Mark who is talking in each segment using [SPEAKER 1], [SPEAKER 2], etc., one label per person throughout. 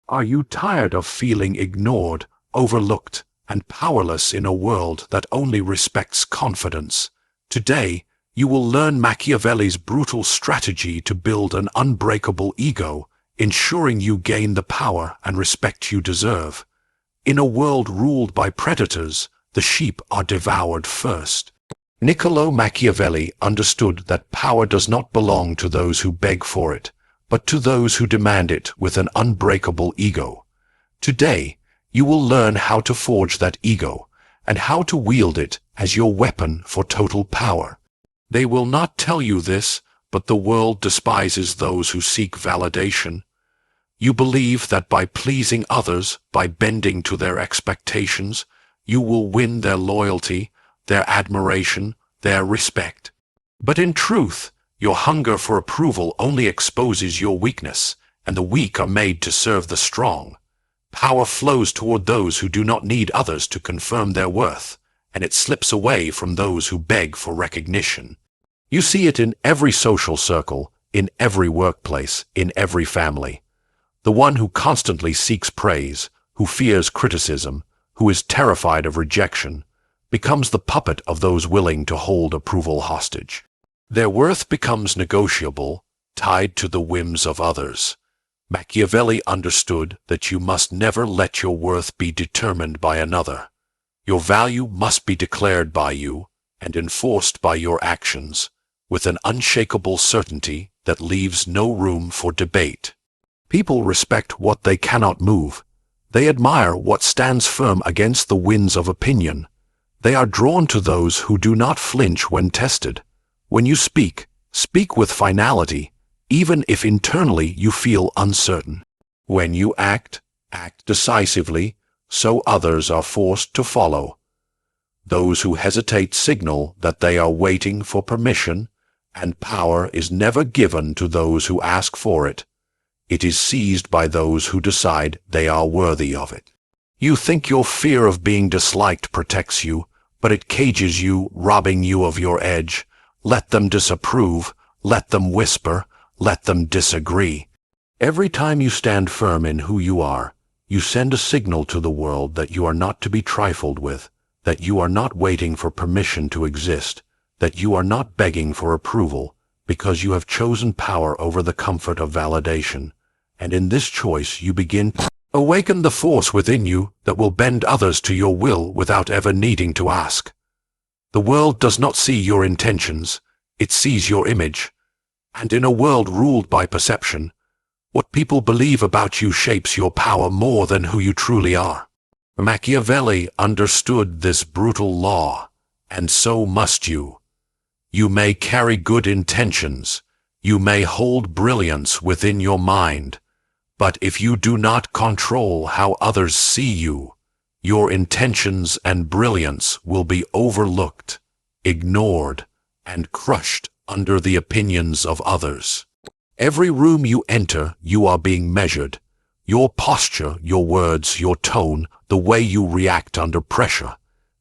[SPEAKER 1] Are you tired of feeling ignored, overlooked, and powerless in a world that only respects confidence? Today, you will learn Machiavelli's brutal strategy to build an unbreakable ego, ensuring you gain the power and respect you deserve. In a world ruled by predators, the sheep are devoured first. Niccolò Machiavelli understood that power does not belong to those who beg for it, but to those who demand it with an unbreakable ego. Today, you will learn how to forge that ego, and how to wield it as your weapon for total power. They will not tell you this, but the world despises those who seek validation. You believe that by pleasing others, by bending to their expectations, you will win their loyalty, their admiration, their respect. But in truth, your hunger for approval only exposes your weakness, and the weak are made to serve the strong. Power flows toward those who do not need others to confirm their worth, and it slips away from those who beg for recognition. You see it in every social circle, in every workplace, in every family. The one who constantly seeks praise, who fears criticism, who is terrified of rejection, becomes the puppet of those willing to hold approval hostage. Their worth becomes negotiable, tied to the whims of others. Machiavelli understood that you must never let your worth be determined by another. Your value must be declared by you and enforced by your actions, with an unshakable certainty that leaves no room for debate. People respect what they cannot move. They admire what stands firm against the winds of opinion. They are drawn to those who do not flinch when tested. When you speak, speak with finality, even if internally you feel uncertain. When you act, act decisively, so others are forced to follow. Those who hesitate signal that they are waiting for permission, and power is never given to those who ask for it. It is seized by those who decide they are worthy of it. You think your fear of being disliked protects you, but it cages you, robbing you of your edge. Let them disapprove, let them whisper, let them disagree. Every time you stand firm in who you are, you send a signal to the world that you are not to be trifled with, that you are not waiting for permission to exist, that you are not begging for approval, because you have chosen power over the comfort of validation. And in this choice you begin to awaken the force within you that will bend others to your will without ever needing to ask. The world does not see your intentions, it sees your image. And in a world ruled by perception, what people believe about you shapes your power more than who you truly are. Machiavelli understood this brutal law, and so must you. You may carry good intentions, you may hold brilliance within your mind, but if you do not control how others see you, your intentions and brilliance will be overlooked, ignored, and crushed under the opinions of others. Every room you enter, you are being measured. Your posture, your words, your tone, the way you react under pressure.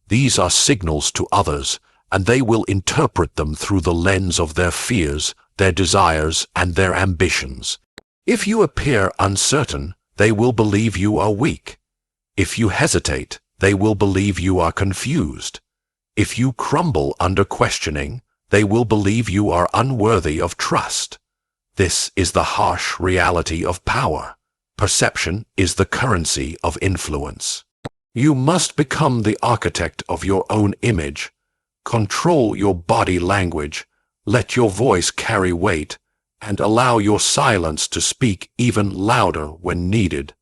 [SPEAKER 1] These are signals to others, and they will interpret them through the lens of their fears, their desires, and their ambitions. If you appear uncertain, they will believe you are weak. If you hesitate, they will believe you are confused. If you crumble under questioning, they will believe you are unworthy of trust. This is the harsh reality of power. Perception is the currency of influence. You must become the architect of your own image. Control your body language, let your voice carry weight, and allow your silence to speak even louder when needed.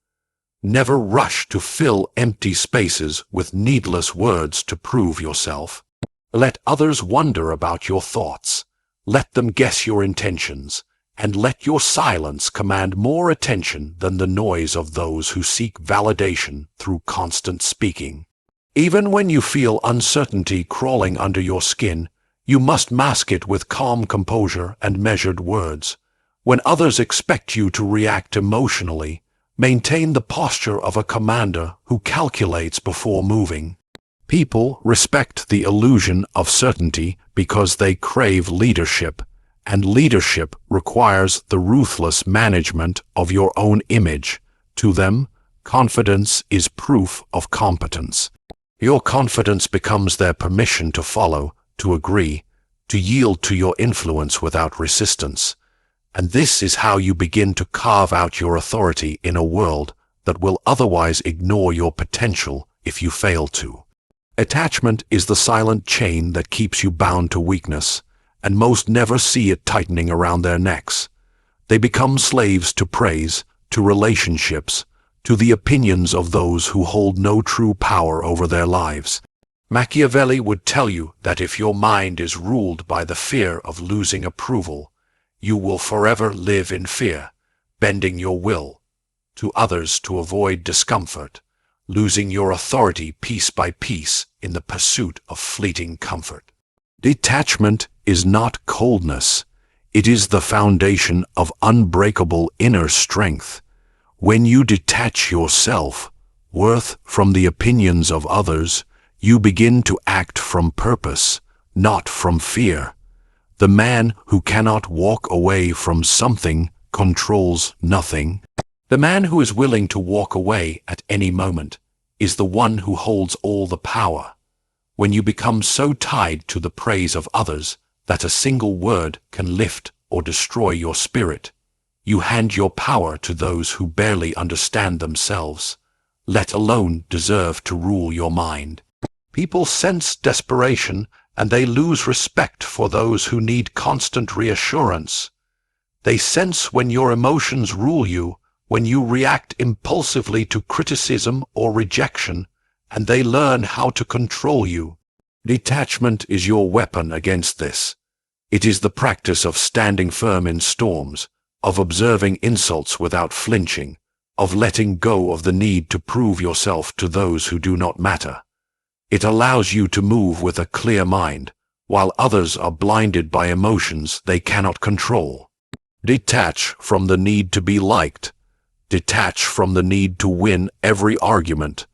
[SPEAKER 1] Never rush to fill empty spaces with needless words to prove yourself. Let others wonder about your thoughts. Let them guess your intentions, and let your silence command more attention than the noise of those who seek validation through constant speaking. Even when you feel uncertainty crawling under your skin, you must mask it with calm composure and measured words. When others expect you to react emotionally, maintain the posture of a commander who calculates before moving. People respect the illusion of certainty because they crave leadership, and leadership requires the ruthless management of your own image, To them, confidence is proof of competence. Your confidence becomes their permission to follow, to agree, to yield to your influence without resistance. And this is how you begin to carve out your authority in a world that will otherwise ignore your potential if you fail to. Attachment is the silent chain that keeps you bound to weakness, and most never see it tightening around their necks. They become slaves to praise, to relationships, to the opinions of those who hold no true power over their lives. Machiavelli would tell you that if your mind is ruled by the fear of losing approval, you will forever live in fear, bending your will to others to avoid discomfort, losing your authority piece by piece in the pursuit of fleeting comfort. Detachment is not coldness. It is the foundation of unbreakable inner strength. When you detach your self-worth from the opinions of others, you begin to act from purpose, not from fear. The man who cannot walk away from something controls nothing. The man who is willing to walk away at any moment is the one who holds all the power. When you become so tied to the praise of others that a single word can lift or destroy your spirit, you hand your power to those who barely understand themselves, let alone deserve to rule your mind. People sense desperation, and they lose respect for those who need constant reassurance. They sense when your emotions rule you, when you react impulsively to criticism or rejection, and they learn how to control you. Detachment is your weapon against this. It is the practice of standing firm in storms, of observing insults without flinching, of letting go of the need to prove yourself to those who do not matter. It allows you to move with a clear mind, while others are blinded by emotions they cannot control. Detach from the need to be liked. Detach from the need to win every argument.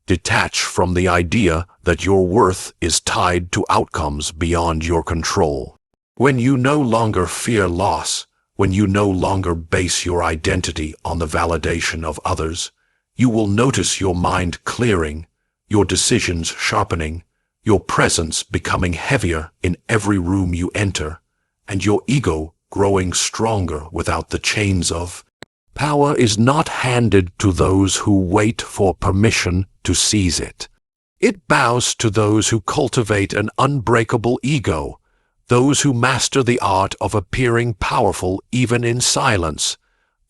[SPEAKER 1] Detach from the idea that your worth is tied to outcomes beyond your control. When you no longer fear loss, when you no longer base your identity on the validation of others, you will notice your mind clearing, your decisions sharpening, your presence becoming heavier in every room you enter, and your ego growing stronger without the chains of. Power is not handed to those who wait for permission to seize it. It bows to those who cultivate an unbreakable ego, those who master the art of appearing powerful even in silence,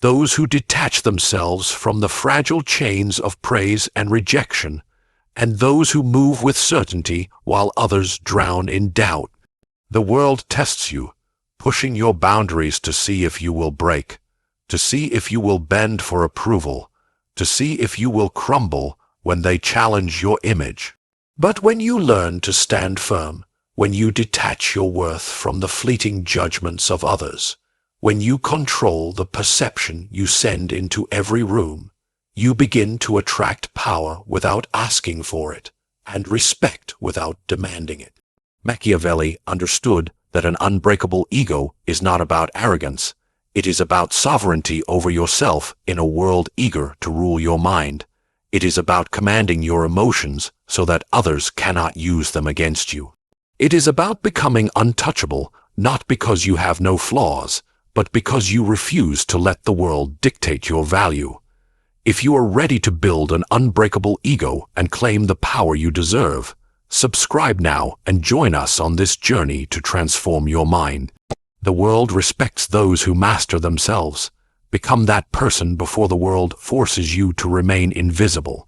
[SPEAKER 1] those who detach themselves from the fragile chains of praise and rejection, and those who move with certainty while others drown in doubt. The world tests you, pushing your boundaries to see if you will break, to see if you will bend for approval, to see if you will crumble when they challenge your image. But when you learn to stand firm, when you detach your worth from the fleeting judgments of others, when you control the perception you send into every room, you begin to attract power without asking for it, and respect without demanding it. Machiavelli understood that an unbreakable ego is not about arrogance. It is about sovereignty over yourself in a world eager to rule your mind. It is about commanding your emotions so that others cannot use them against you. It is about becoming untouchable, not because you have no flaws, but because you refuse to let the world dictate your value. If you are ready to build an unbreakable ego and claim the power you deserve, subscribe now and join us on this journey to transform your mind. The world respects those who master themselves. Become that person before the world forces you to remain invisible.